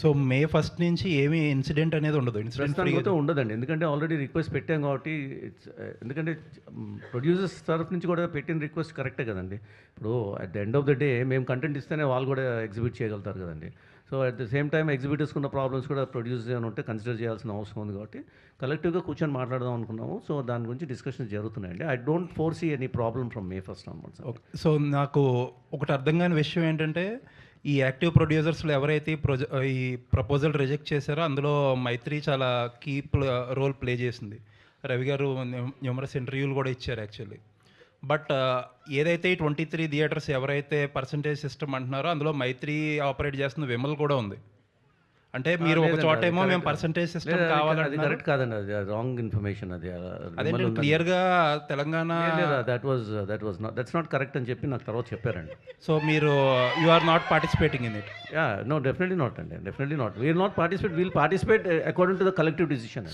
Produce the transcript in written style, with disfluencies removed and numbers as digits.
So May first నుంచి ఏమీ incident అనేది ఉండదు. ఇన్సిడెంట్ ప్రస్తుతానికి ఉండదండి, ఎందుకంటే ఆల్రెడీ రిక్వెస్ట్ పెట్టాం కాబట్టి ఎందుకంటే ప్రొడ్యూసర్స్ తరఫు నుంచి కూడా పెట్టిన రిక్వెస్ట్ కరెక్టే కదండి. ఇప్పుడు at the end of the day మేము కంటెంట్ ఇస్తేనే వాళ్ళు కూడా ఎగ్జిబిట్ చేయగలుగుతారు కదండి. So at the same time ఎగ్జిబిటర్స్కి ఉన్న ప్రాబ్లమ్స్ కూడా ప్రొడ్యూసర్స్ ఏమైనా ఉంటే కన్సిడర్ చేయాల్సిన అవసరం ఉంది కాబట్టి కలెక్టివ్గా కూర్చొని మాట్లాడదాం అనుకున్నాము. సో దాని గురించి డిస్కషన్స్ జరుగుతున్నాయండి. I don't foresee any problem from May first onwards. Okay. So నాకు ఒకటి అర్థం కాని విషయం ఏంటంటే, ఈ యాక్టివ్ ప్రొడ్యూసర్స్లో ఎవరైతే ఈ ప్రపోజల్ రిజెక్ట్ చేశారో అందులో మైత్రి చాలా కీ రోల్ ప్లే చేసింది. రవి గారు న్యూమరస్ ఇంటర్వ్యూలు కూడా ఇచ్చారు యాక్చువల్లీ. బట్ ఏదైతే ఈ 23 థియేటర్స్ ఎవరైతే పర్సంటేజ్ సిస్టమ్ అంటున్నారో అందులో మైత్రి ఆపరేట్ చేస్తున్న విమల్ కూడా ఉంది. అంటే మీరు ఒక చోట ఏమో మేము పర్సంటేజ్ సిస్టమ్ కావాలంటే కరెక్ట్ కాదండి, అది రాంగ్ ఇన్ఫర్మేషన్. అది అదే క్లియర్గా తెలంగాణ దట్స్ నాట్ కరెక్ట్ అని చెప్పి నాకు తర్వాత చెప్పారండి. సో మీరు you are not participating in it? No, definitely not అండి, definitely not. We'll not participate, we'll participate according to the collective decision.